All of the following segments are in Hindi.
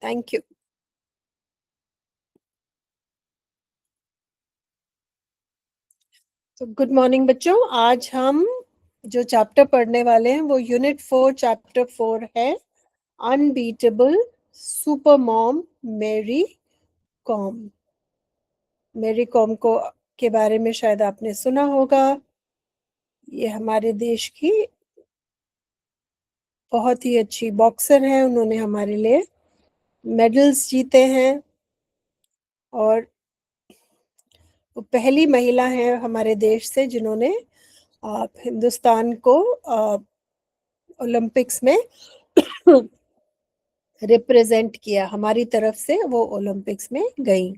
Thank you. तो गुड मॉर्निंग बच्चों, आज हम जो चैप्टर पढ़ने वाले हैं वो यूनिट 4 चैप्टर 4 है, unbeatable super mom Mary Kom. Mary Kom को के बारे में शायद आपने सुना होगा। ये हमारे देश की बहुत ही अच्छी बॉक्सर है। उन्होंने हमारे लिए मेडल्स जीते हैं और वो पहली महिला है हमारे देश से जिन्होंने हिंदुस्तान को ओलंपिक्स में रिप्रेजेंट किया। हमारी तरफ से वो ओलंपिक्स में गई।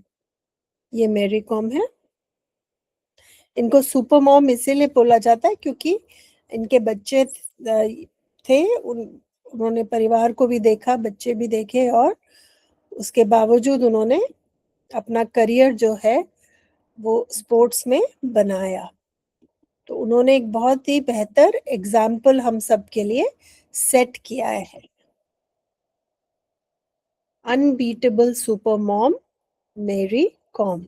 ये मैरी कॉम है। इनको सुपर मॉम इसीलिए बोला जाता है क्योंकि इनके बच्चे थे। उन्होंने परिवार को भी देखा, बच्चे भी देखे, और उसके बावजूद उन्होंने अपना करियर जो है वो स्पोर्ट्स में बनाया। तो उन्होंने एक बहुत ही बेहतर एग्जाम्पल हम सब के लिए सेट किया है। Unbeatable super mom Mary Kom.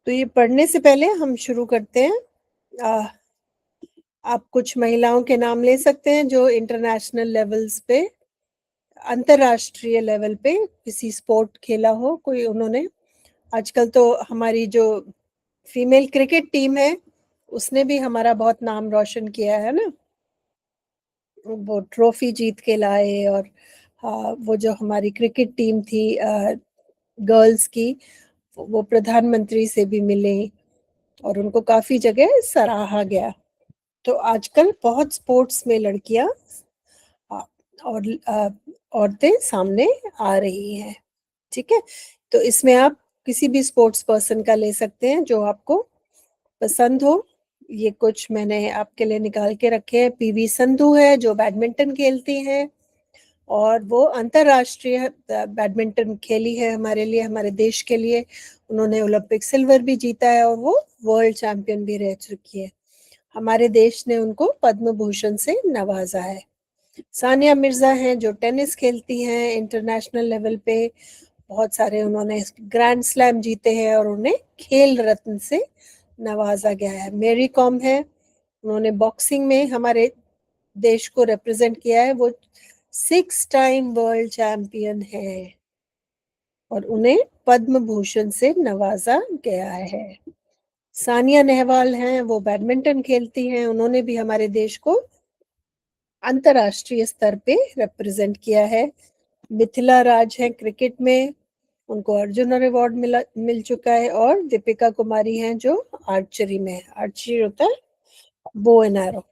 तो ये पढ़ने से पहले हम शुरू करते हैं। आप कुछ महिलाओं के नाम ले सकते हैं जो इंटरनेशनल लेवल्स पे, अंतरराष्ट्रीय लेवल पे किसी स्पोर्ट खेला हो कोई उन्होंने। आजकल तो हमारी जो फीमेल क्रिकेट टीम है उसने भी हमारा बहुत नाम रोशन किया है ना। वो ट्रॉफी जीत के लाए, और वो जो हमारी क्रिकेट टीम थी गर्ल्स की, वो प्रधानमंत्री से भी मिले और उनको काफी जगह सराहा गया। तो आजकल बहुत स्पोर्ट्स में लड़कियां और औरतें सामने आ रही हैं। ठीक है, तो इसमें आप किसी भी स्पोर्ट्स पर्सन का ले सकते हैं जो आपको पसंद हो। ये कुछ मैंने आपके लिए निकाल के रखे हैं। पीवी संधू है जो बैडमिंटन खेलती हैं, और वो अंतरराष्ट्रीय बैडमिंटन खेली है हमारे लिए, हमारे देश के लिए। उन्होंने ओलंपिक सिल्वर भी जीता है और वो वर्ल्ड चैंपियन भी रह चुकी है। हमारे देश ने उनको पद्म भूषण से नवाजा है। सानिया मिर्जा हैं जो टेनिस खेलती हैं इंटरनेशनल लेवल पे। बहुत सारे उन्होंने ग्रैंड स्लैम जीते हैं और उन्हें खेल रत्न से नवाजा गया है। मैरी कॉम है, उन्होंने बॉक्सिंग में हमारे देश को रिप्रेजेंट किया है। वो 6 टाइम वर्ल्ड चैंपियन है और उन्हें पद्म भूषण से नवाजा गया है। सानिया नेहवाल हैं, वो बैडमिंटन खेलती हैं। उन्होंने भी हमारे देश को अंतरराष्ट्रीय स्तर पे रिप्रेजेंट किया है। मिथिला राज है क्रिकेट में, उनको अर्जुन अवार्ड मिल चुका है। और दीपिका कुमारी हैं जो आर्चरी में, आर्चरी होता है बो एंड एरो।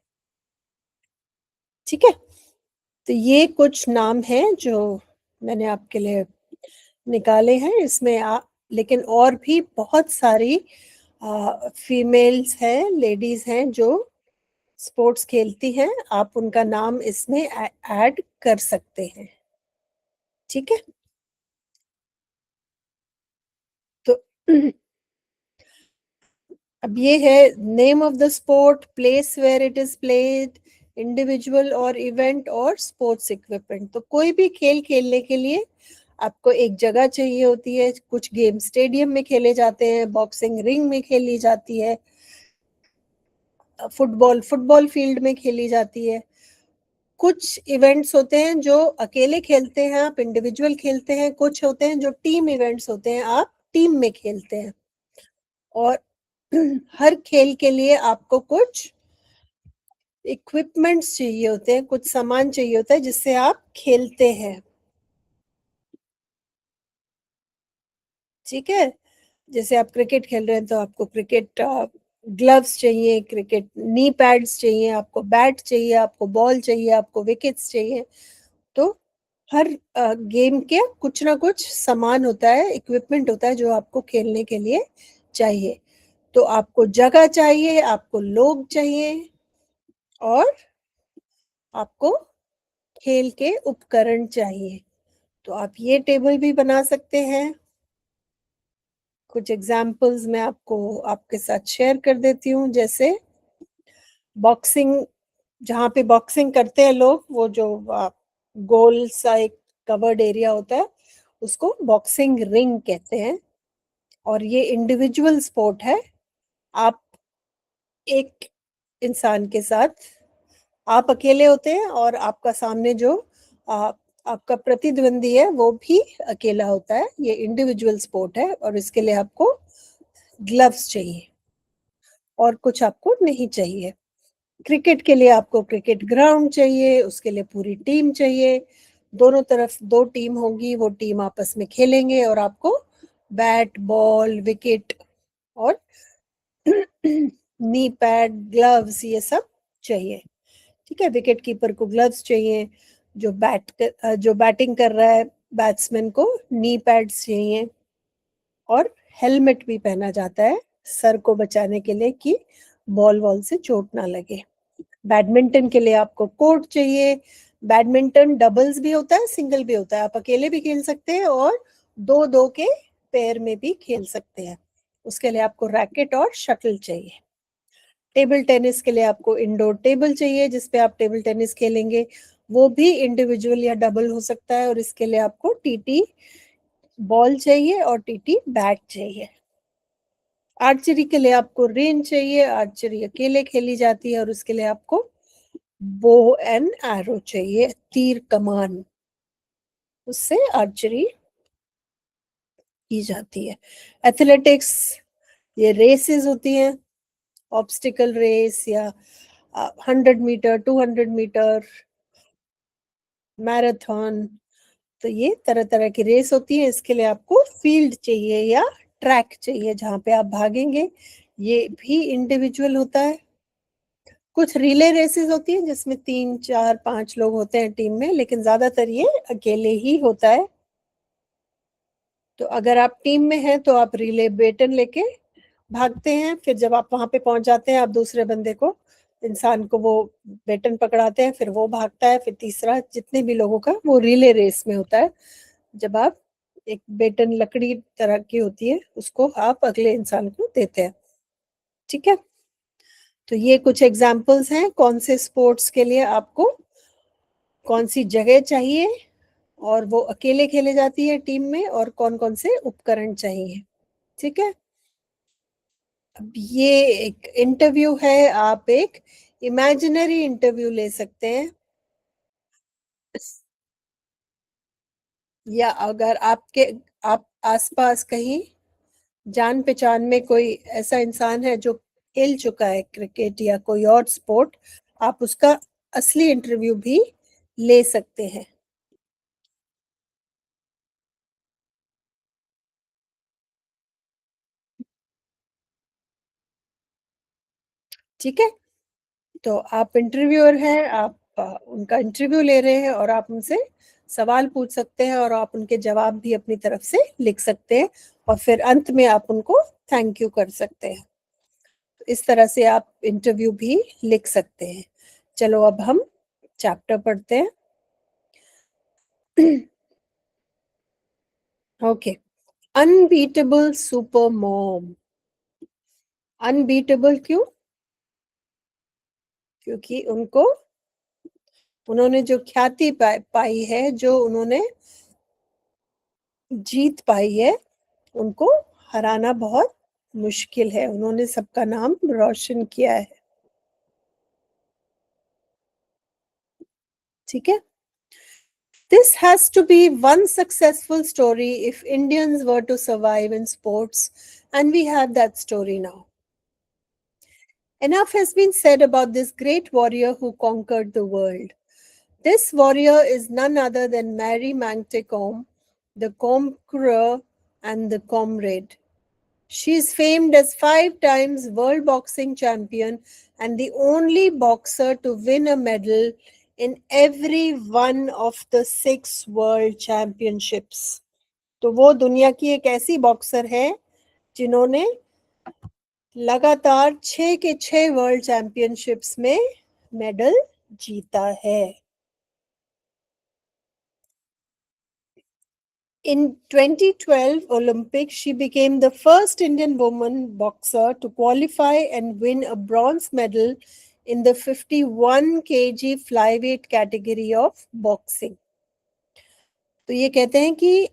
ठीक है, तो ये कुछ नाम हैं जो मैंने आपके लिए निकाले हैं। इसमें लेकिन और भी बहुत सारी फीमेल्स हैं, लेडीज हैं जो स्पोर्ट्स खेलती हैं। आप उनका नाम इसमें ऐड कर सकते हैं। ठीक है, तो अब ये है name of the sport, place where it is played, individual और इवेंट, और स्पोर्ट्स इक्विपमेंट। तो कोई भी खेल खेलने के लिए आपको एक जगह चाहिए होती है। कुछ गेम स्टेडियम में खेले जाते हैं, बॉक्सिंग रिंग में खेली जाती है, फुटबॉल फुटबॉल फील्ड में खेली जाती है। कुछ इवेंट्स होते हैं जो अकेले खेलते हैं, आप इंडिविजुअल खेलते हैं। कुछ होते हैं जो टीम इवेंट्स होते हैं, आप टीम में खेलते हैं। और हर खेल के लिए आपको कुछ इक्विपमेंट्स चाहिए होते हैं, कुछ सामान चाहिए होता है जिससे आप खेलते हैं। ठीक है, जैसे आप क्रिकेट खेल रहे हैं तो आपको क्रिकेट ग्लव्स चाहिए, क्रिकेट नी पैड्स चाहिए, आपको बैट चाहिए, आपको बॉल चाहिए, आपको विकेट्स चाहिए। तो हर गेम के कुछ ना कुछ सामान होता है, इक्विपमेंट होता है जो आपको खेलने के लिए चाहिए। तो आपको जगह चाहिए, आपको लोग चाहिए, और आपको खेल के उपकरण चाहिए। तो आप ये टेबल भी बना सकते हैं। कुछ एग्जाम्पल्स मैं आपको आपके साथ शेयर कर देती हूँ। जैसे बॉक्सिंग, जहाँ पे बॉक्सिंग करते हैं लोग, वो जो गोल सा एक कवर्ड एरिया होता है उसको बॉक्सिंग रिंग कहते हैं। और ये इंडिविजुअल स्पोर्ट है। आप एक इंसान के साथ, आप अकेले होते हैं और आपका सामने जो आपका प्रतिद्वंदी है वो भी अकेला होता है। ये इंडिविजुअल स्पोर्ट है और इसके लिए आपको ग्लव्स चाहिए और कुछ आपको नहीं चाहिए। क्रिकेट के लिए आपको क्रिकेट ग्राउंड चाहिए, उसके लिए पूरी टीम चाहिए। दोनों तरफ 2 टीम होंगी, वो टीम आपस में खेलेंगे और आपको बैट, बॉल, विकेट और नी पैड, ग्लव्स ये सब चाहिए। ठीक है, विकेट कीपर को ग्लव्स चाहिए, जो बैटिंग कर रहा है बैट्समैन को नी पैड्स चाहिए और हेलमेट भी पहना जाता है सर को बचाने के लिए कि बॉल से चोट ना लगे। बैडमिंटन के लिए आपको कोर्ट चाहिए। बैडमिंटन डबल्स भी होता है, सिंगल भी होता है, आप अकेले भी खेल सकते हैं और 2-2 के पेयर में भी खेल सकते हैं। उसके लिए आपको रैकेट और शटल चाहिए। टेबल टेनिस के लिए आपको इंडोर टेबल चाहिए जिसपे आप टेबल टेनिस खेलेंगे, वो भी इंडिविजुअल या डबल हो सकता है और इसके लिए आपको टीटी बॉल चाहिए और टीटी बैट चाहिए। आर्चरी के लिए आपको रेंज चाहिए, आर्चरी अकेले खेली जाती है और उसके लिए आपको बो एंड एरो चाहिए, तीर कमान, उससे आर्चरी की जाती है। एथलेटिक्स, ये रेसेस होती हैं, ऑब्स्टिकल रेस या 100 मीटर, 200 मीटर, मैराथन, तो ये तरह तरह की रेस होती है। इसके लिए आपको फील्ड चाहिए या ट्रैक चाहिए जहाँ पे आप भागेंगे, ये भी इंडिविजुअल होता है। कुछ रिले रेसेस होती है जिसमें 3, 4, 5 लोग होते हैं टीम में, लेकिन ज्यादातर ये अकेले ही होता है। तो अगर आप टीम में हैं तो आप रिले बेटन लेके भागते हैं, फिर जब आप वहां पे पहुंच जाते हैं आप दूसरे बंदे को, इंसान को वो बेटन पकड़ाते हैं, फिर वो भागता है, फिर तीसरा, जितने भी लोगों का वो रिले रेस में होता है। जब आप एक बेटन लकड़ी तरह की होती है उसको आप अगले इंसान को देते हैं। ठीक है, तो ये कुछ एग्जाम्पल्स हैं कौन से स्पोर्ट्स के लिए आपको कौन सी जगह चाहिए और वो अकेले खेले जाती है टीम में, और कौन कौन से उपकरण चाहिए। ठीक है, अब ये एक इंटरव्यू है, आप एक इमेजिनरी इंटरव्यू ले सकते हैं, या अगर आप आसपास कहीं जान पहचान में कोई ऐसा इंसान है जो खेल चुका है क्रिकेट या कोई और स्पोर्ट, आप उसका असली इंटरव्यू भी ले सकते हैं। ठीक है, तो आप इंटरव्यूअर हैं, आप उनका इंटरव्यू ले रहे हैं और आप उनसे सवाल पूछ सकते हैं और आप उनके जवाब भी अपनी तरफ से लिख सकते हैं और फिर अंत में आप उनको थैंक यू कर सकते हैं। तो इस तरह से आप इंटरव्यू भी लिख सकते हैं। चलो अब हम चैप्टर पढ़ते हैं। Okay, unbeatable super mom. Unbeatable क्यों? क्योंकि उन्होंने जो ख्याति पाई है, जो उन्होंने जीत पाई है, उनको हराना बहुत मुश्किल है। उन्होंने सबका नाम रोशन किया है। ठीक है, this has to be one successful story if Indians were to survive in sports, and we have that story now. Enough has been said about this great warrior who conquered the world. This warrior is none other than Mary Magtecom, the conqueror and the comrade. She is famed as 5 times world boxing champion and the only boxer to win a medal in every one of the 6 world championships. तो वो दुनिया की एक ऐसी बॉक्सर है जिन्होंने लगातार 6 के 6 वर्ल्ड चैंपियनशिप्स में मेडल जीता है। In 2012 Olympics, she became the first Indian woman boxer to qualify and win a bronze medal in the 51 kg flyweight category of boxing. तो ये कहते हैं कि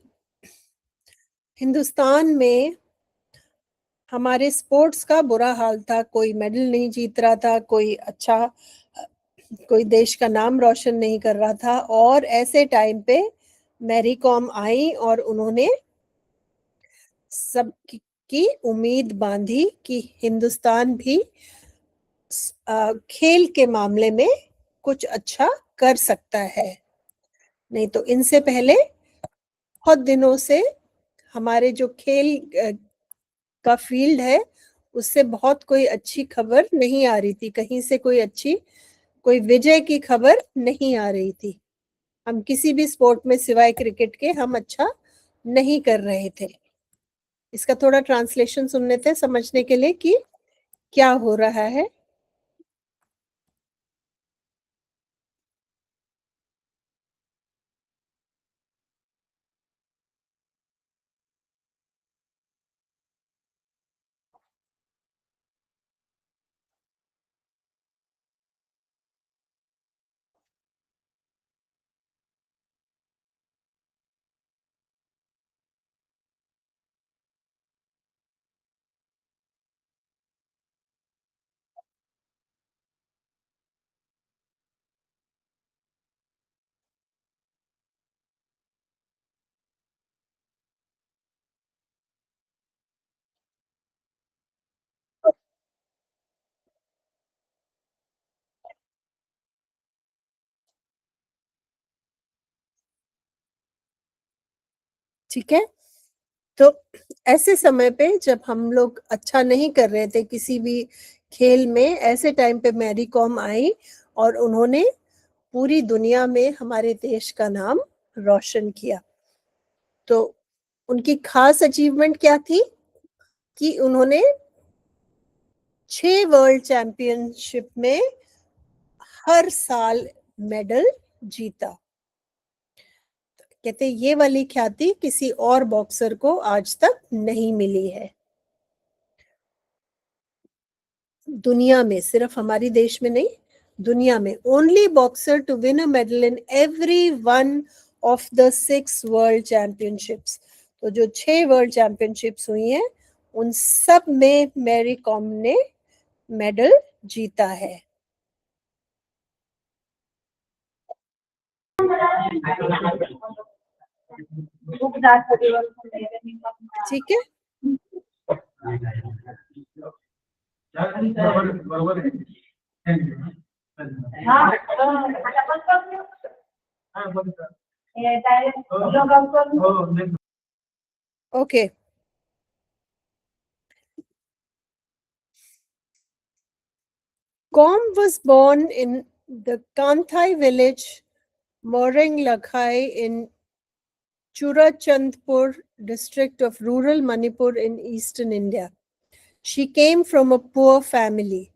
हिंदुस्तान में हमारे स्पोर्ट्स का बुरा हाल था, कोई मेडल नहीं जीत रहा था, कोई अच्छा कोई देश का नाम रोशन नहीं कर रहा था, और ऐसे टाइम पे मैरी कॉम आई और उन्होंने सब की उम्मीद बांधी कि हिंदुस्तान भी खेल के मामले में कुछ अच्छा कर सकता है। नहीं तो इनसे पहले बहुत दिनों से हमारे जो खेल का फील्ड है उससे बहुत कोई अच्छी खबर नहीं आ रही थी, कहीं से कोई विजय की खबर नहीं आ रही थी। हम किसी भी स्पोर्ट में सिवाय क्रिकेट के हम अच्छा नहीं कर रहे थे। इसका थोड़ा ट्रांसलेशन सुन लेते हैं समझने के लिए कि क्या हो रहा है। ठीक है, तो ऐसे समय पे जब हम लोग अच्छा नहीं कर रहे थे किसी भी खेल में, ऐसे टाइम पे मैरी कॉम आई और उन्होंने पूरी दुनिया में हमारे देश का नाम रोशन किया। तो उनकी खास अचीवमेंट क्या थी कि उन्होंने 6 वर्ल्ड चैंपियनशिप में हर साल मेडल जीता। कहते ये वाली ख्याति किसी और बॉक्सर को आज तक नहीं मिली है दुनिया में, सिर्फ हमारी देश में नहीं, दुनिया में। Only boxer to win a medal in every one of the 6 world championships. तो जो 6 वर्ल्ड चैंपियनशिप्स हुई हैं उन सब में मैरी कॉम ने मेडल जीता है। ठीक है, okay. Com was born in the Kanthai village Moreng Lakhai in Churachandpur district of rural Manipur in eastern India. She came from a poor family.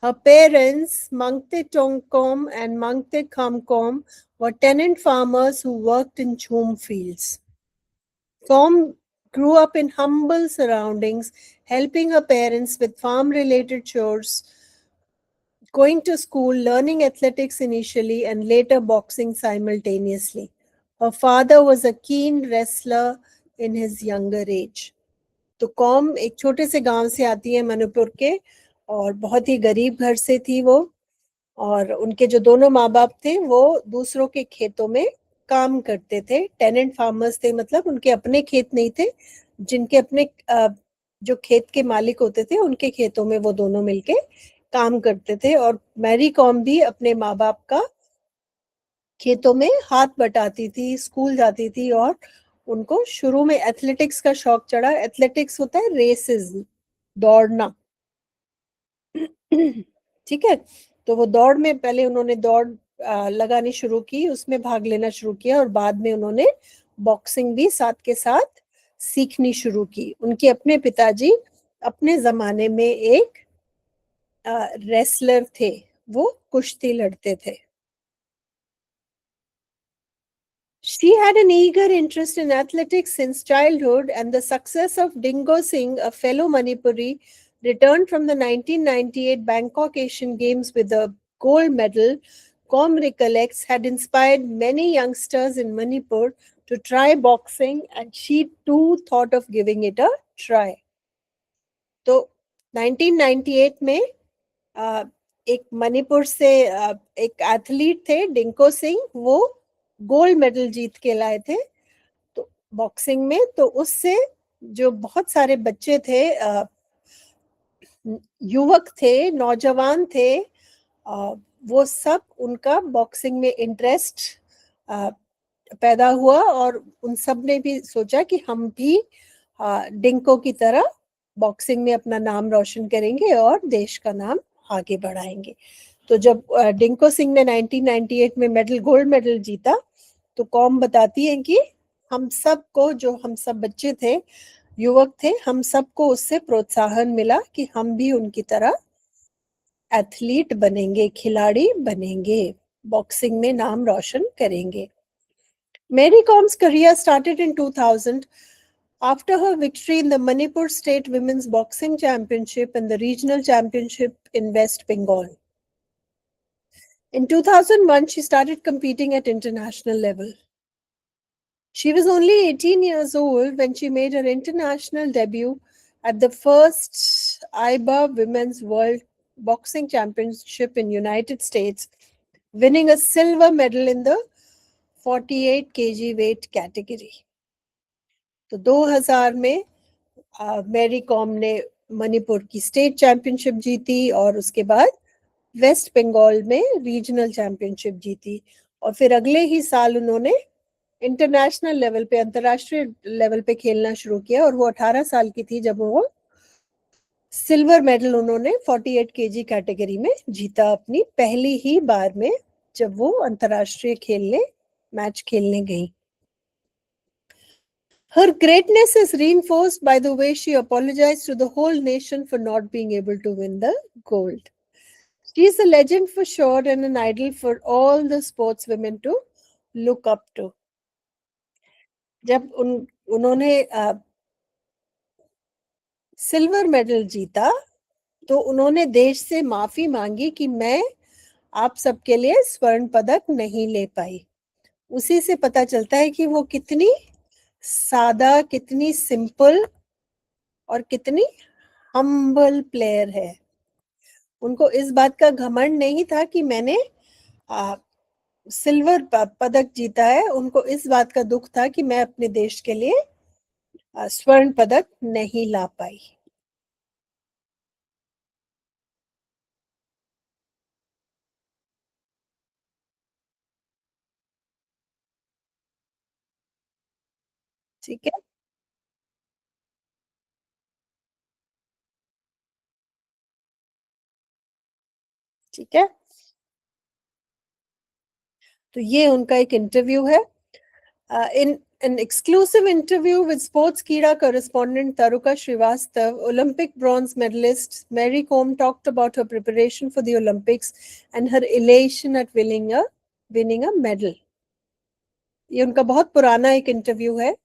Her parents, Mangte Tongkom and Mangte Kamkom, were tenant farmers who worked in chum fields. Kom grew up in humble surroundings, helping her parents with farm related chores, going to school, learning athletics initially, and later boxing simultaneously. Her father was a keen wrestler in his younger age. तो कॉम एक छोटे से गांव से आती है मणिपुर के, और बहुत ही गरीब घर से थी वो, और उनके जो दोनों माँ बाप थे वो दूसरों के खेतों में काम करते थे। टेनेंट फार्मर्स थे, मतलब उनके अपने खेत नहीं थे, जिनके अपने जो खेत के मालिक होते थे उनके खेतों में वो दोनों मिलके काम करते थे। और मैरी कॉम भी अपने माँ बाप का खेतों में हाथ बटाती थी, स्कूल जाती थी, और उनको शुरू में एथलेटिक्स का शौक चढ़ा। एथलेटिक्स होता है रेसेस, दौड़ना। ठीक है, तो वो दौड़ में पहले उन्होंने दौड़ लगानी शुरू की, उसमें भाग लेना शुरू किया, और बाद में उन्होंने बॉक्सिंग भी साथ के साथ सीखनी शुरू की। उनके अपने पिताजी अपने जमाने में एक रेसलर थे, वो कुश्ती लड़ते थे। She had an eager interest in athletics since childhood, and the success of Dingo Singh, a fellow Manipuri, returned from the 1998 Bangkok Asian Games with a gold medal, Com recollects, had inspired many youngsters in Manipur to try boxing, and she too thought of giving it a try. तो 1998 में एक मणिपुर से एक एथलीट थे डिंको सिंह, वो गोल्ड मेडल जीत के लाए थे तो बॉक्सिंग में। तो उससे जो बहुत सारे बच्चे थे, युवक थे, नौजवान थे, वो सब उनका बॉक्सिंग में इंटरेस्ट पैदा हुआ और उन सब ने भी सोचा कि हम भी डिंको की तरह बॉक्सिंग में अपना नाम रोशन करेंगे और देश का नाम आगे बढ़ाएंगे। तो जब डिंको सिंह ने 1998 में गोल्ड मेडल जीता, तो कॉम बताती है कि हम सबको, जो हम सब बच्चे थे, युवक थे, हम सबको उससे प्रोत्साहन मिला कि हम भी उनकी तरह एथलीट बनेंगे, खिलाड़ी बनेंगे, बॉक्सिंग में नाम रोशन करेंगे। Mary Com's career started in 2000 after her victory in the Manipur State Women's Boxing Championship and the Regional Championship in West Bengal. In 2001, she started competing at international level. She was only 18 years old when she made her international debut at the first IBA Women's World Boxing Championship in United States, winning a silver medal in the 48 kg weight category. तो 2000 में मैरी कॉम ने मणिपुर की स्टेट चैंपियनशिप जीती और उसके बाद वेस्ट बंगाल में रीजनल चैंपियनशिप जीती और फिर अगले ही साल उन्होंने इंटरनेशनल लेवल पे, अंतर्राष्ट्रीय लेवल पे खेलना शुरू किया और वो 18 साल की थी जब वो सिल्वर मेडल उन्होंने 48 केजी कैटेगरी में जीता, अपनी पहली ही बार में जब वो अंतर्राष्ट्रीय मैच खेलने गई। Her greatness is reinforced by the way she apologized to the whole nation for not being able to win the gold. She is a legend for sure and an idol for all the sportswomen to look up to. जब उन्होंने सिल्वर मेडल जीता तो उन्होंने देश से माफी मांगी कि मैं आप सबके लिए स्वर्ण पदक नहीं ले पाई। उसी से पता चलता है कि वो कितनी सादा, कितनी सिंपल और कितनी हम्बल प्लेयर है। उनको इस बात का घमंड नहीं था कि मैंने सिल्वर पदक जीता है, उनको इस बात का दुख था कि मैं अपने देश के लिए स्वर्ण पदक नहीं ला पाई। ठीक है, ठीक है। तो ये उनका एक इंटरव्यू है। In an exclusive interview with Sportskeeda correspondent Taruka Srivastav, Olympic bronze medalist Mary Kom talked about her preparation for the Olympics and her elation at winning a medal. ये उनका बहुत पुराना एक इंटरव्यू है।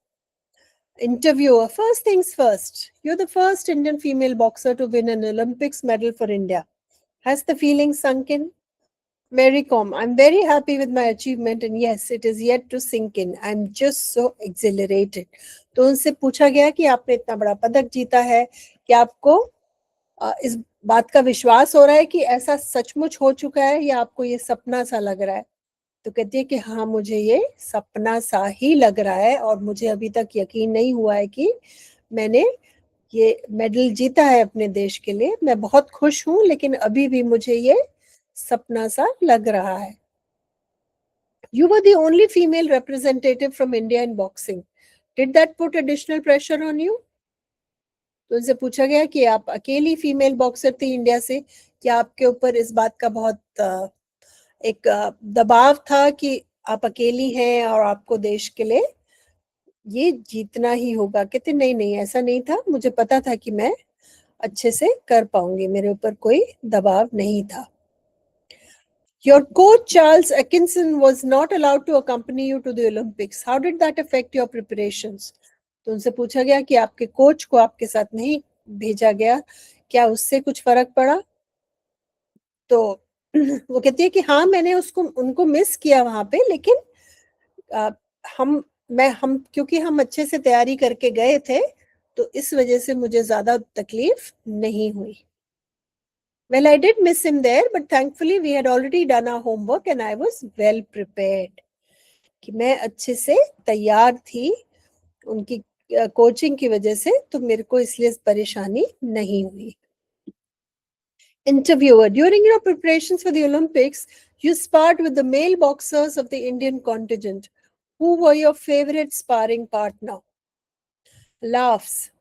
Interviewer: first things first, you're the first Indian female boxer to win an Olympics medal for India. Has the feeling sunk in? Mary Kom: I'm very happy with my achievement and yes, it is yet to sink in. I'm just so exhilarated. तो उनसे पूछा गया कि आपने इतना बड़ा पदक जीता है, कि आपको इस बात का विश्वास हो रहा है कि ऐसा सचमुच हो चुका है या आपको ये सपना सा लग रहा है? तो कहती है कि हाँ, मुझे ये सपना सा ही लग रहा है और मुझे अभी तक यकीन नहीं हुआ है कि मैंने ये मेडल जीता है अपने देश के लिए। मैं बहुत खुश हूँ, लेकिन अभी भी मुझे ये सपना सा लग रहा है। You were the only female representative from India in boxing. Did that put additional pressure on you? तो उनसे पूछा गया कि आप अकेली फीमेल बॉक्सर थी इंडिया से, क्या आपके ऊपर इस बात का बहुत एक दबाव था कि आप अकेली हैं और आपको देश के लिए ये जीतना ही होगा? कहते नहीं नहीं, ऐसा नहीं था, मुझे पता था कि मैं अच्छे से कर पाऊंगी, मेरे ऊपर कोई दबाव नहीं था। Your coach Charles Atkinson was not allowed to accompany you to the Olympics. How did that affect your preparations? तो उनसे पूछा गया कि आपके कोच को आपके साथ नहीं भेजा गया, क्या उससे कुछ फर्क पड़ा? तो वो कहती है कि हाँ, मैंने उनको मिस किया वहां पे, लेकिन हम क्योंकि हम अच्छे से तैयारी करके गए थे, तो इस वजह से मुझे ज्यादा तकलीफ नहीं हुई. Well, I did miss him there, but thankfully we had already done our homework and I was well prepared. कि मैं अच्छे से तैयार थी उनकी कोचिंग की वजह से, तो मेरे को इसलिए परेशानी नहीं हुई. Interviewer, during your preparations for the Olympics, you sparred with the male boxers of the Indian contingent. Who were your favorite sparring partner? Laughs.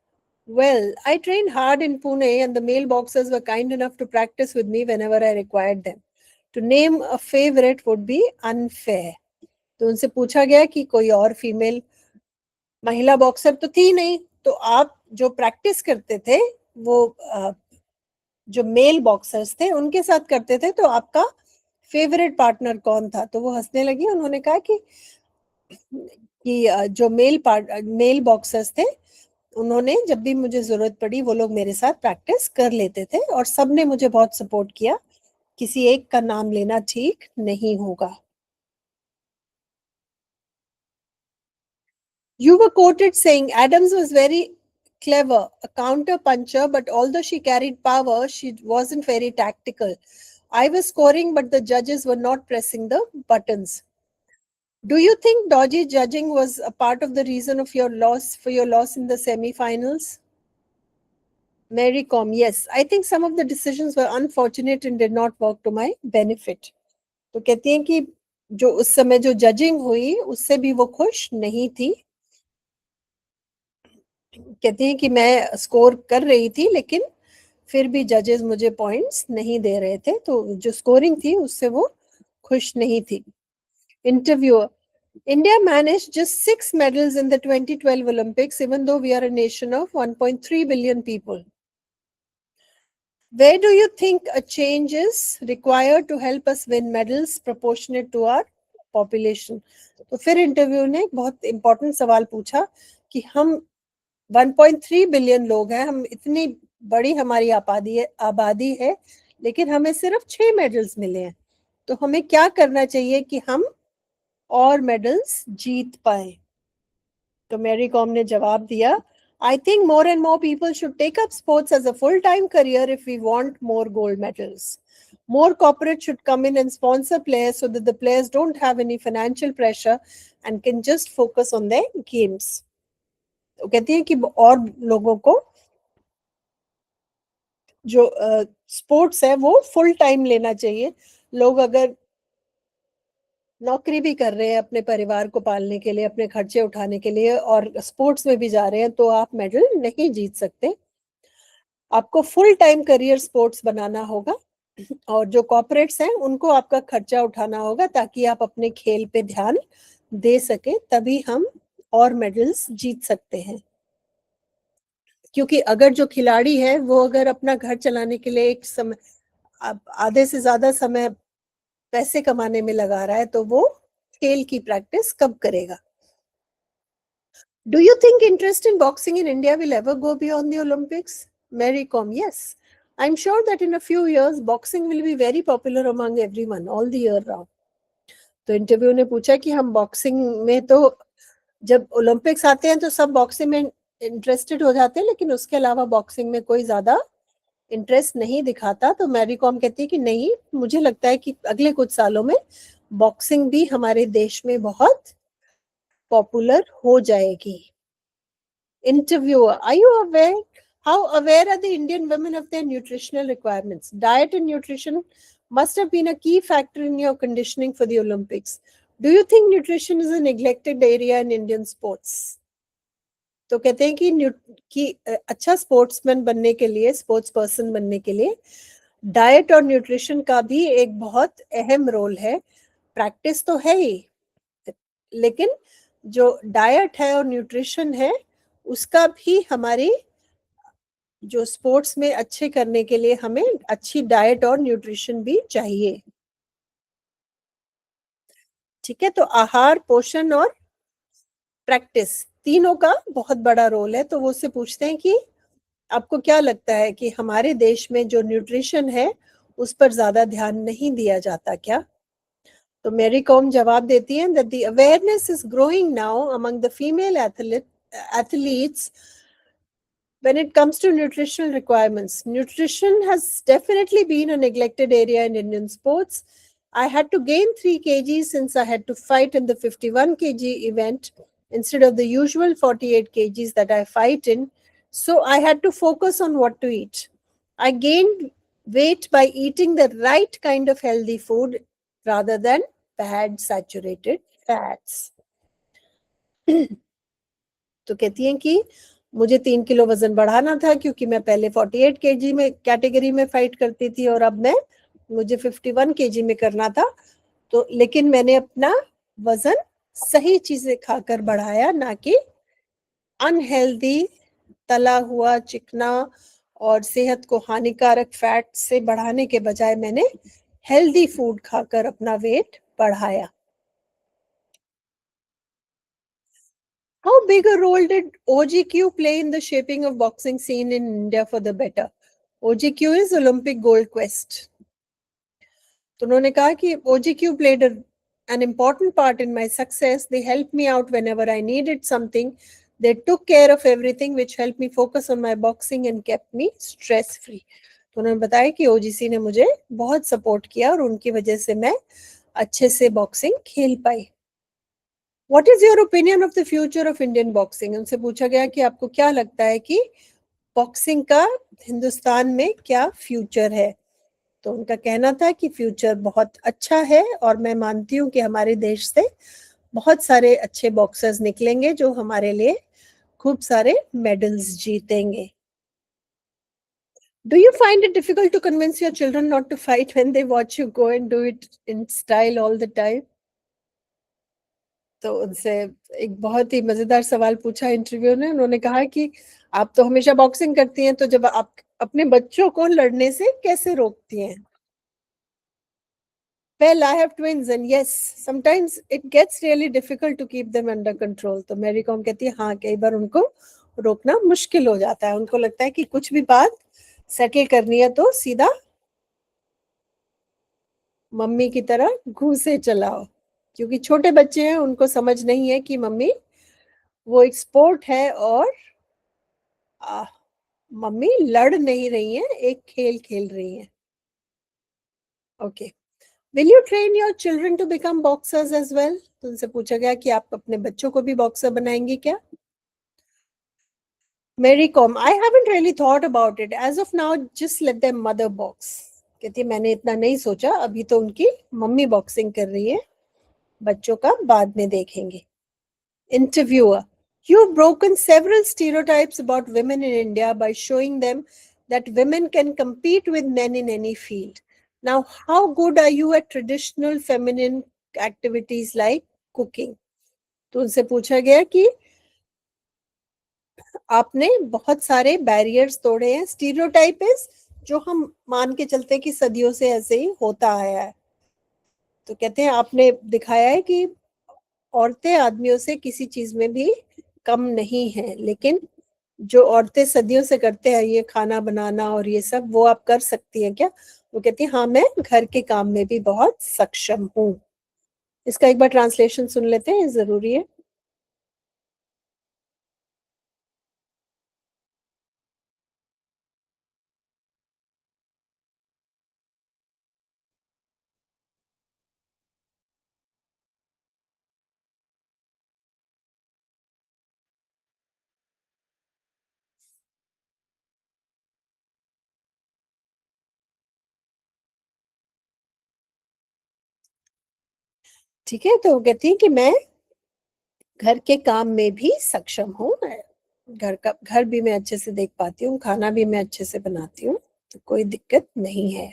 Well, I trained hard in Pune and the male boxers were kind enough to practice with me whenever I required them. To name a favorite would be unfair. तो उनसे पूछा गया कि कोई और फीमेल महिला बॉक्सर तो थी नहीं, तो आप जो प्रैक्टिस करते थे वो जो मेल बॉक्सर्स थे उनके साथ करते थे, तो आपका फेवरेट पार्टनर कौन था? तो वो हंसने लगी. उन्होंने कहा कि जो मेल बॉक्सर्स थे, उन्होंने जब भी मुझे जरूरत पड़ी वो लोग मेरे साथ प्रैक्टिस कर लेते थे और सबने मुझे बहुत सपोर्ट किया. किसी एक का नाम लेना ठीक नहीं होगा. You were quoted saying Adams was very clever, a counter puncher, but although she carried power, she wasn't very tactical. I was scoring, but the judges were not pressing the buttons. Do you think dodgy judging was a part of the reason of your loss in the semi-finals? Mary Com, yes. I think some of the decisions were unfortunate and did not work to my benefit. तो कहती हैं कि जो उस समय जो जजिंग हुई उससे भी वो खुश नहीं थी. कहती हैं कि मैं स्कोर कर रही थी लेकिन फिर भी जजेस मुझे पॉइंट्स नहीं दे रहे थे, तो जो स्कोरिंग थी उससे वो खुश नहीं थी. Interviewer, India managed just 6 medals in the 2012 Olympics, even though we are a nation of 1.3 billion people. Where do you think a change is required to help us win medals proportionate to our population? तो फिर इंटरव्यू ने एक बहुत इंपॉर्टेंट सवाल पूछा कि हम 1.3 बिलियन लोग हैं, हम इतनी बड़ी हमारी आबादी है, लेकिन हमें सिर्फ 6 मेडल्स मिले हैं, तो हमें क्या करना चाहिए कि हम और मेडल्स जीत पाए? तो मैरी कॉम ने जवाब दिया, I think more and more people should take up sports as a full-time career if we want more gold medals. More corporates should come in and sponsor players so that the players don't have any financial pressure and can just focus on their games. तो कहती है कि और लोगों को जो स्पोर्ट्स है वो फुल टाइम लेना चाहिए. लोग अगर नौकरी भी कर रहे हैं अपने परिवार को पालने के लिए, अपने खर्चे उठाने के लिए, और स्पोर्ट्स में भी जा रहे हैं, तो आप मेडल नहीं जीत सकते. आपको फुल टाइम करियर स्पोर्ट्स बनाना होगा और जो कॉर्पोरेट्स हैं उनको आपका खर्चा उठाना होगा ताकि आप अपने खेल पे ध्यान दे सके, तभी हम और मेडल्स जीत सकते हैं. क्योंकि अगर जो खिलाड़ी है वो अगर अपना घर चलाने के लिए एक समय आधे से ज्यादा समय पैसे कमाने में लगा रहा है, तो वो खेल की प्रैक्टिस कब करेगा? Do you think interest in boxing in India will ever go beyond the Olympics? Mary Com, yes. I'm sure that in a few years, boxing will be very popular among everyone, all the year round. तो इंटरव्यू ने पूछा कि हम बॉक्सिंग में तो जब ओलंपिक्स आते हैं तो सब बॉक्सिंग में इंटरेस्टेड हो जाते हैं, लेकिन उसके अलावा बॉक्सिंग में कोई ज्यादा इंटरेस्ट नहीं दिखाता. तो मैरी कॉम कहती है कि नहीं, मुझे लगता है कि अगले कुछ सालों में बॉक्सिंग भी हमारे देश में बहुत पॉपुलर हो जाएगी. Interviewer, are you aware? How aware are the Indian women of their nutritional requirements? Diet and nutrition must have been a key factor in your conditioning for the Olympics. Do you think nutrition is a neglected area in Indian sports? तो कहते हैं कि अच्छा स्पोर्ट्समैन बनने के लिए, स्पोर्ट्स पर्सन बनने के लिए डाइट और न्यूट्रिशन का भी एक बहुत अहम रोल है. प्रैक्टिस तो है ही, लेकिन जो डाइट है और न्यूट्रिशन है उसका भी हमारी जो स्पोर्ट्स में अच्छे करने के लिए हमें अच्छी डाइट और न्यूट्रिशन भी चाहिए. ठीक है, तो आहार, पोषण और प्रैक्टिस तीनों का बहुत बड़ा रोल है. तो वो उससे पूछते हैं कि आपको क्या लगता है कि हमारे देश में जो न्यूट्रिशन है उस पर ज्यादा ध्यान नहीं दिया जाता क्या? तो मेरी कॉम जवाब देती है that the awareness is growing now among the female athletes when it comes to nutritional requirements. Nutrition has definitely been a neglected area in Indian sports. I had to gain 3 kg since I had to fight in the 51 kg event instead of the usual 48 kgs that I fight in. So I had to focus on what to eat. I gained weight by eating the right kind of healthy food rather than bad saturated fats. तो कहती हैं कि मुझे 3 किलो वजन बढ़ाना था क्योंकि मैं पहले 48 केजी में कैटेगरी में फाइट करती थी और अब मुझे 51 केजी में करना था। तो लेकिन मैंने अपना वजन सही चीजें खाकर बढ़ाया, ना कि अनहेल्दी तला हुआ चिकना और सेहत को हानिकारक फैट से बढ़ाने के बजाय मैंने हेल्दी फूड खाकर अपना वेट बढ़ाया। How big a role did OGQ play in the shaping of boxing scene in India for the better? OGQ is Olympic Gold Quest. तो उन्होंने कहा कि OGQ played an important part in my success. They helped me out whenever I needed something. They took care of everything, which helped me focus on my boxing and kept me stress free. तो उन्होंने बताया कि OGC ने मुझे बहुत सपोर्ट किया और उनकी वजह से मैं अच्छे से बॉक्सिंग खेल पाई। What is your opinion of the future of Indian boxing? उनसे पूछा गया कि आपको क्या लगता है कि बॉक्सिंग का हिंदुस्तान में क्या फ्यूचर है? तो उनका कहना था कि फ्यूचर बहुत अच्छा है और मैं मानती हूँ कि हमारे देश से बहुत सारे अच्छे बॉक्सर्स निकलेंगे जो हमारे लिए खूब सारे मेडल्स जीतेंगे। Do you find it difficult to convince your children not to fight when they watch you go and do it in style all the time? तो उनसे एक बहुत ही मजेदार सवाल पूछा इंटरव्यू ने। उन्होंने कहा कि आप तो हमेशा बॉक्सिंग करती हैं, तो जब आप अपने बच्चों को लड़ने से कैसे रोकती हैं? Well, I have twins and yes, sometimes it gets really difficult to keep them under control. तो मेरी कॉम कहती है हाँ, कई बार उनको रोकना मुश्किल हो जाता है। उनको लगता है कि कुछ भी बात सेटल करनी है तो सीधा मम्मी की तरह घूसे चलाओ, क्योंकि छोटे बच्चे हैं, उनको समझ नहीं है कि मम्मी वो एक स्पोर्ट है और मम्मी लड़ नहीं रही हैं, एक खेल खेल रही हैं। Okay, will you train your children to become boxers as well? तो उनसे पूछा गया कि आप अपने बच्चों को भी बॉक्सर बनाएंगी क्या? Mary Kom, I haven't really thought about it as of now, just let them mother box. कहती है मैंने इतना नहीं सोचा, अभी तो उनकी मम्मी बॉक्सिंग कर रही है, बच्चों का बाद में देखेंगे। Interviewer: You've broken several stereotypes about women in India by showing them that women can compete with men in any field. Now, how good are you at traditional feminine activities like cooking? तो उनसे पूछा गया कि आपने बहुत सारे बैरियर्स तोड़े हैं। स्टीरियोटाइप इज जो हम मान के चलते हैं कि सदियों से ऐसे ही होता आया है। तो कहते हैं आपने दिखाया है कि औरतें आदमियों से किसी चीज में भी कम नहीं है, लेकिन जो औरतें सदियों से करते हैं, ये खाना बनाना और ये सब, वो आप कर सकती हैं क्या? वो कहती है हाँ, मैं घर के काम में भी बहुत सक्षम हूँ। इसका एक बार ट्रांसलेशन सुन लेते हैं, जरूरी है। ठीक है, तो कहती है कि मैं घर के काम में भी सक्षम हूँ, घर भी मैं अच्छे से देख पाती हूँ, खाना भी मैं अच्छे से बनाती हूँ, तो कोई दिक्कत नहीं है।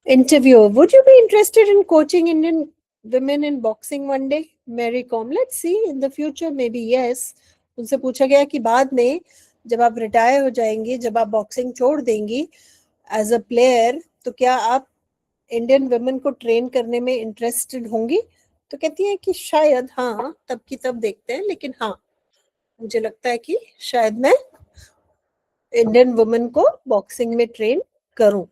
Interviewer: Would you be interested in coaching Indian women in boxing one day? Mary Kom: Let's see, in the future maybe yes. उनसे पूछा गया कि बाद में जब आप रिटायर हो जाएंगी, जब आप बॉक्सिंग छोड़ देंगी एज अ प्लेयर, तो क्या आप इंडियन वुमेन को ट्रेन करने में इंटरेस्टेड होंगी? तो कहती है कि शायद हाँ, तब की तब देखते हैं, लेकिन हाँ, मुझे लगता है कि शायद मैं इंडियन वुमेन को बॉक्सिंग में ट्रेन करूं।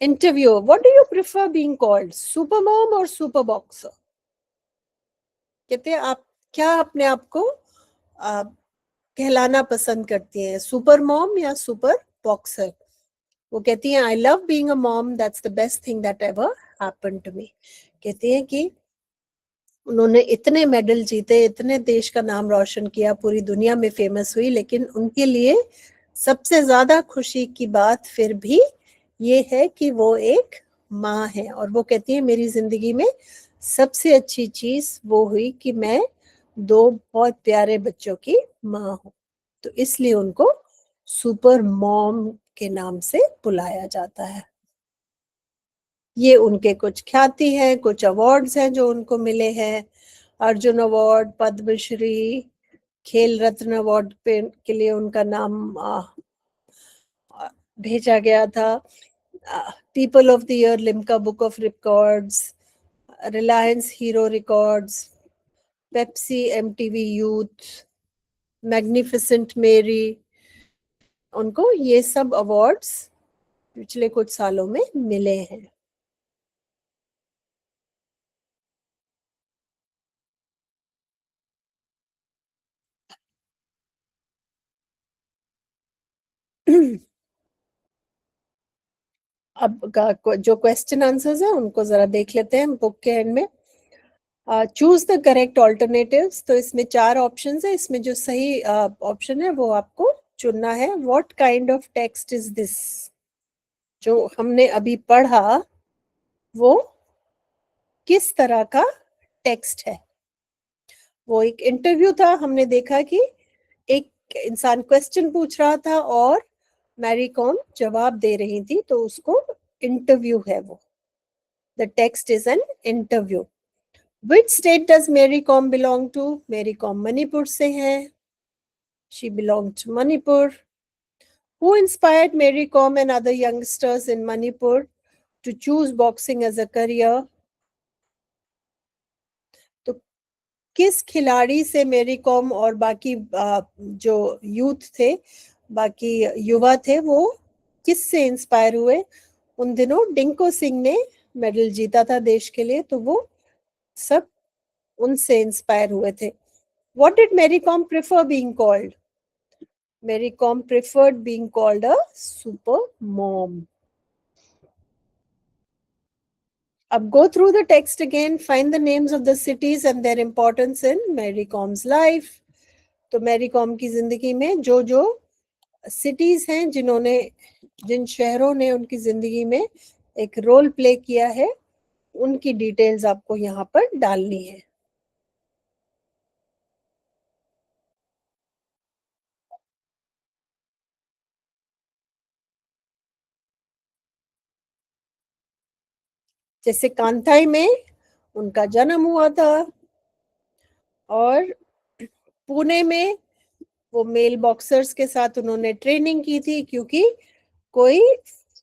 Interview, what do you prefer being called, super mom और सुपर बॉक्सर? कहते हैं आप क्या अपने आप को कहलाना पसंद करती हैं, सुपर मॉम या सुपर बॉक्सर? वो कहती हैं I love being a mom, that's the best thing that ever happened to me. कहती हैं कि उन्होंने इतने मेडल जीते, इतने देश का नाम रोशन किया, पूरी दुनिया में फेमस हुई, लेकिन उनके लिए सबसे ज्यादा खुशी की बात फिर भी ये है कि वो एक माँ है। और वो कहती है मेरी जिंदगी में सबसे अच्छी चीज वो हुई कि मैं दो बहुत प्यारे बच्चों की माँ हूँ। तो इसलिए उनको सुपर मॉम के नाम से बुलाया जाता है। ये उनके कुछ ख्याति है, कुछ अवार्ड्स हैं जो उनको मिले हैं। अर्जुन अवार्ड, पद्मश्री, खेल रत्न अवार्ड पे के लिए उनका नाम भेजा गया था। People of the year Limca book of records, Reliance hero records, Pepsi MTV youth, magnificent मेरी, उनको ये सब अवार्ड्स पिछले कुछ सालों में मिले हैं। अब जो क्वेश्चन आंसर्स है उनको जरा देख लेते हैं बुक के एंड में। चूज द करेक्ट ऑल्टरनेटिव्स, तो इसमें 4 ऑप्शंस है, इसमें जो सही ऑप्शन है वो आपको चुनना है। What kind of text is this, जो हमने अभी पढ़ा वो किस तरह का टेक्स्ट है? वो एक इंटरव्यू था, हमने देखा कि एक इंसान क्वेश्चन पूछ रहा था और मैरी कॉम जवाब दे रही थी, तो उसको इंटरव्यू है वो। The text is an interview. Which state does Mary Kom belong to? Mary Kom Manipur से है। She belonged to Manipur. Who inspired Mary Kom and other youngsters in Manipur to choose boxing as a career? तो किस खिलाड़ी से मेरी कॉम और बाकी जो यूथ थे, बाकी युवा थे, वो किस से इंस्पायर हुए? उन दिनों डिंको सिंह ने मेडल जीता था देश के लिए, तो वो सब उनसे इंस्पायर हुए थे। What did Mary Kom prefer being called? Mary Kom preferred being called a super mom. Ab go through the text again, find the names of the cities and their importance in Mary Kom's life. तो मैरी कॉम की जिंदगी में जो जो सिटीज हैं, जिन्होंने जिन शहरों ने उनकी जिंदगी में एक रोल प्ले किया है, उनकी डिटेल्स आपको यहाँ पर डालनी है। जैसे कांथाई में उनका जन्म हुआ था, और पुणे में वो मेल बॉक्सर्स के साथ उन्होंने ट्रेनिंग की थी, क्योंकि कोई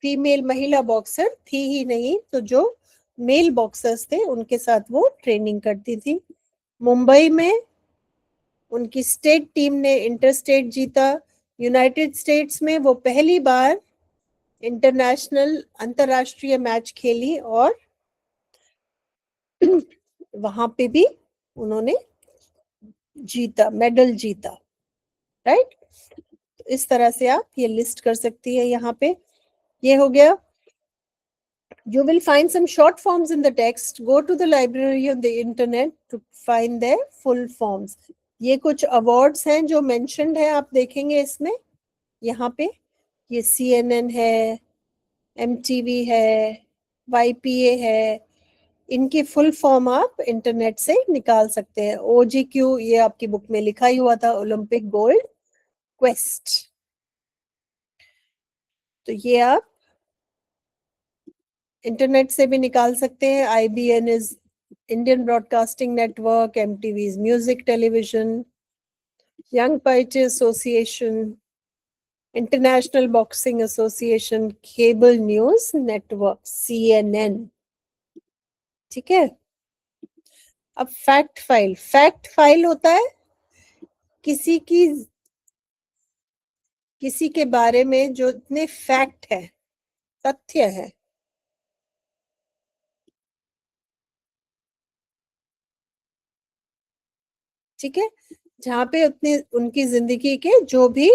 फीमेल महिला बॉक्सर थी ही नहीं, तो जो मेल बॉक्सर्स थे उनके साथ वो ट्रेनिंग करती थी। मुंबई में उनकी स्टेट टीम ने इंटर स्टेट जीता। यूनाइटेड स्टेट्स में वो पहली बार इंटरनेशनल अंतरराष्ट्रीय मैच खेली और वहां पे भी उन्होंने जीता, मेडल जीता। राइट, तो इस तरह से आप ये लिस्ट कर सकती है यहाँ पे। ये हो गया। You will find some short forms in the text. Go to the library on the internet to find their full forms. ये कुछ awards हैं जो mentioned है, आप देखेंगे इसमें यहाँ पे। ये CNN है, MTV है, YPA है, इनकी फुल फॉर्म आप इंटरनेट से निकाल सकते हैं। OGQ ये आपकी बुक में लिखा ही हुआ था, ओलंपिक गोल्ड क्वेस्ट। तो ये आप इंटरनेट से भी निकाल सकते हैं। IBN is Indian broadcasting network, MTV is music television, young पाइटी association, international boxing association, cable news network CNN। ठीक है। अब फैक्ट फाइल, फैक्ट फाइल होता है किसी की किसी के बारे में जो इतने फैक्ट है, तथ्य है, ठीक है, जहाँ पे उतनी उनकी जिंदगी के जो भी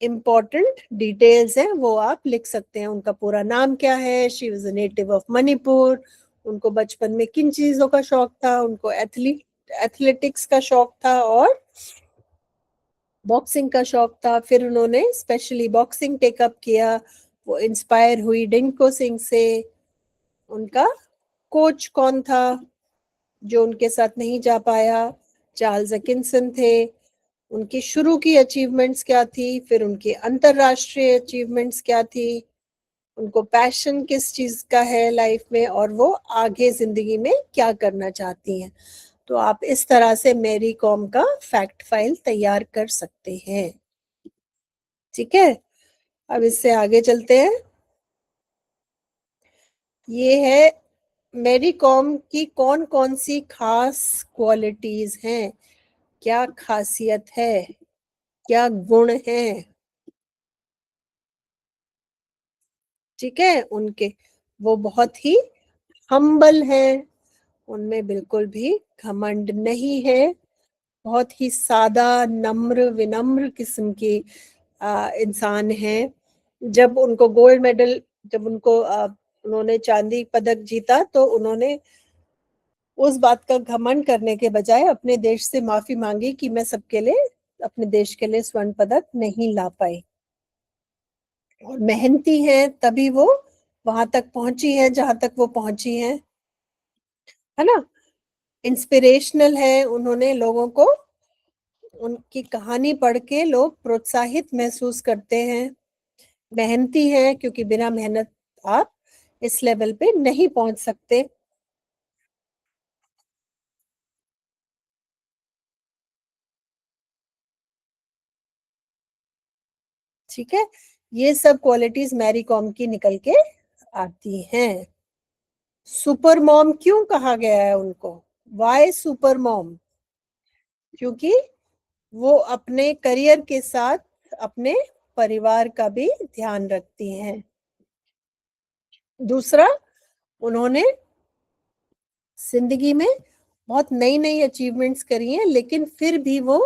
इम्पोर्टेंट डिटेल्स हैं वो आप लिख सकते हैं। उनका पूरा नाम क्या है, she was a native of Manipur, उनको बचपन में किन चीजों का शौक था, उनको एथलेटिक्स का शौक था और बॉक्सिंग का शौक था। फिर उन्होंने स्पेशली बॉक्सिंग टेकअप किया, वो इंस्पायर हुई डिंको सिंह से। उनका कोच कौन था जो उनके साथ नहीं जा पाया, चार्ल्स एकिंसन थे। उनकी शुरू की अचीवमेंट्स क्या थी, फिर उनकी अंतरराष्ट्रीय अचीवमेंट्स क्या थी, उनको पैशन किस चीज का है लाइफ में, और वो आगे जिंदगी में क्या करना चाहती हैं। तो आप इस तरह से मैरी कॉम का फैक्ट फाइल तैयार कर सकते हैं। ठीक है, अब इससे आगे चलते हैं। ये है मैरी कॉम की कौन कौन सी खास क्वालिटीज हैं, क्या खासियत है, क्या गुण है। ठीक है, उनके वो बहुत ही हम्बल हैं, उनमें बिल्कुल भी घमंड नहीं है, बहुत ही सादा नम्र विनम्र किस्म की इंसान है। जब उनको गोल्ड मेडल, जब उनको उन्होंने चांदी पदक जीता तो उन्होंने उस बात का घमंड करने के बजाय अपने देश से माफी मांगी कि मैं सबके लिए, अपने देश के लिए स्वर्ण पदक नहीं ला पाई। और मेहनती हैं तभी वो वहां तक पहुंची है जहां तक वो पहुंची है ना। इंस्पिरेशनल है, उन्होंने लोगों को, उनकी कहानी पढ़ के लोग प्रोत्साहित महसूस करते हैं। मेहनती है क्योंकि बिना मेहनत आप इस लेवल पे नहीं पहुंच सकते। ठीक है, ये सब क्वालिटीज मैरी कॉम की निकल के आती हैं। सुपर मॉम क्यों कहा गया है उनको, वाई सुपर मॉम? क्योंकि वो अपने करियर के साथ अपने परिवार का भी ध्यान रखती हैं। दूसरा, उन्होंने जिंदगी में बहुत नई नई अचीवमेंट्स करी हैं, लेकिन फिर भी वो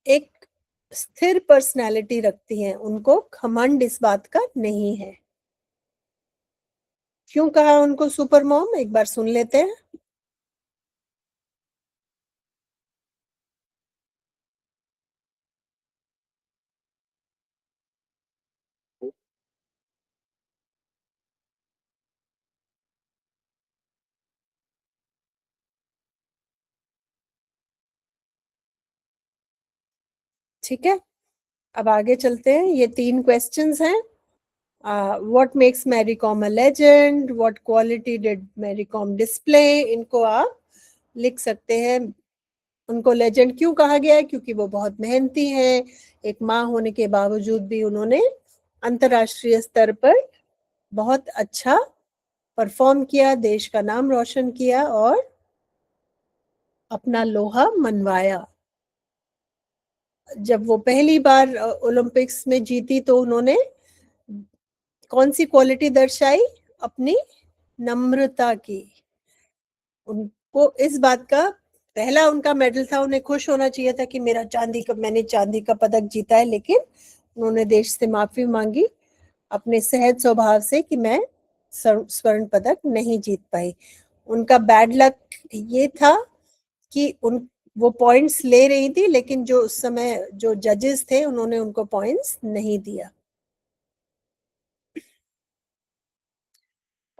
एक स्थिर पर्सनालिटी रखती हैं, उनको घमंड इस बात का नहीं है। क्यों कहा उनको सुपर मॉम, एक बार सुन लेते हैं। ठीक है, अब आगे चलते हैं। ये 3 क्वेश्चंस हैं। What makes Mary Kom a legend, what quality did Mary Kom display, इनको आप लिख सकते हैं। उनको लेजेंड क्यों कहा गया है, क्योंकि वो बहुत मेहनती हैं। एक माँ होने के बावजूद भी उन्होंने अंतरराष्ट्रीय स्तर पर बहुत अच्छा परफॉर्म किया, देश का नाम रोशन किया और अपना लोहा मनवाया। जब वो पहली बार ओलंपिक्स में जीती तो उन्होंने कौन सी क्वालिटी दर्शाई, अपनी नम्रता की। उनको इस बात का, पहला उनका मेडल था, उन्हें खुश होना चाहिए था कि मैंने चांदी का पदक जीता है, लेकिन उन्होंने देश से माफी मांगी अपने सहज स्वभाव से कि मैं स्वर्ण पदक नहीं जीत पाई। उनका बैड लक ये था कि उन वो पॉइंट्स ले रही थी, लेकिन जो उस समय जो जजेस थे उन्होंने उनको पॉइंट्स नहीं दिया।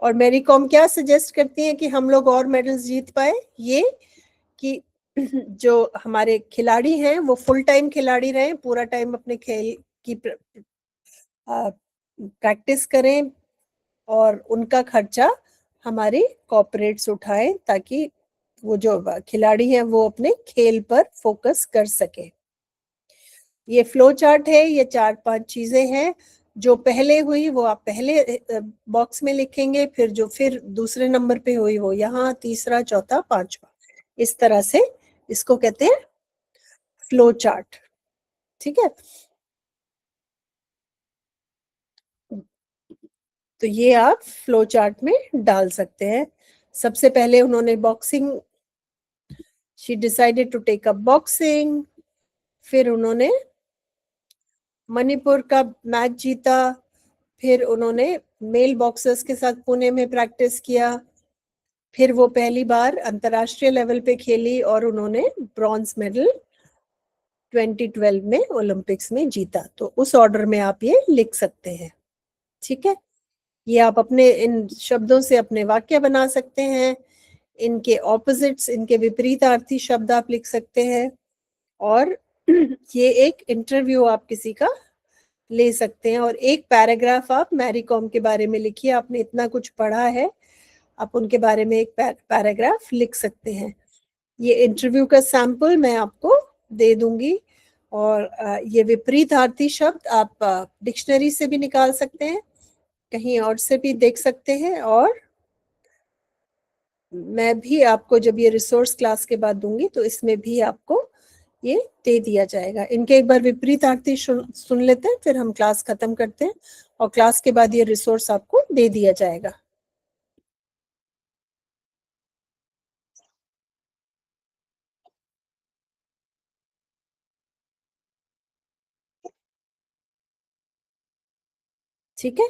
और मेरी कॉम क्या सजेस्ट करती है कि हम लोग और मेडल्स जीत पाए, ये कि जो हमारे खिलाड़ी हैं वो फुल टाइम खिलाड़ी रहे, पूरा टाइम अपने खेल की प्रैक्टिस करें, और उनका खर्चा हमारी कॉर्पोरेट्स उठाएं, ताकि वो जो खिलाड़ी हैं वो अपने खेल पर फोकस कर सके। ये फ्लो चार्ट है, ये 4-5 चीजें हैं। जो पहले हुई वो आप पहले बॉक्स में लिखेंगे, फिर जो फिर दूसरे नंबर पे हुई वो यहाँ, तीसरा, चौथा, पांचवा, इस तरह से इसको कहते हैं फ्लो चार्ट। ठीक है, तो ये आप फ्लो चार्ट में डाल सकते हैं। सबसे पहले उन्होंने boxing she decided to take up boxing. फिर उन्होंने मणिपुर का मैच जीता। फिर उन्होंने मेल बॉक्सर्स के साथ पुणे में प्रैक्टिस किया। फिर वो पहली बार अंतरराष्ट्रीय लेवल पे खेली और उन्होंने ब्रॉन्ज मेडल 2012 में ओलंपिक्स में जीता। तो उस ऑर्डर में आप ये लिख सकते हैं। ठीक है, ये आप अपने इन शब्दों से अपने वाक्य बना सकते हैं। इनके ऑपोजिट्स, इनके विपरीतार्थी शब्द आप लिख सकते हैं। और ये एक इंटरव्यू आप किसी का ले सकते हैं। और एक पैराग्राफ आप मैरी कॉम के बारे में लिखिए। आपने इतना कुछ पढ़ा है, आप उनके बारे में एक पैराग्राफ लिख सकते हैं। ये इंटरव्यू का सैंपल मैं आपको दे दूंगी। और ये विपरीतार्थी शब्द आप डिक्शनरी से भी निकाल सकते हैं, कहीं और से भी देख सकते हैं। और मैं भी आपको जब ये रिसोर्स क्लास के बाद दूंगी तो इसमें भी आपको ये दे दिया जाएगा। इनके एक बार विपरीतार्थी सुन लेते हैं, फिर हम क्लास खत्म करते हैं। और क्लास के बाद ये रिसोर्स आपको दे दिया जाएगा। ठीक है,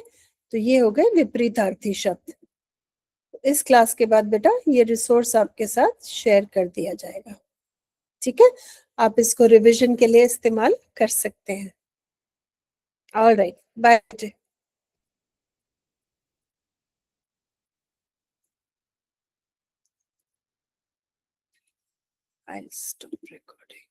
तो ये हो गए विपरीतार्थी शब्द। इस क्लास के बाद बेटा ये रिसोर्स आपके साथ शेयर कर दिया जाएगा। ठीक है, आप इसको रिवीजन के लिए इस्तेमाल कर सकते हैं। All right, bye. I'll stop recording.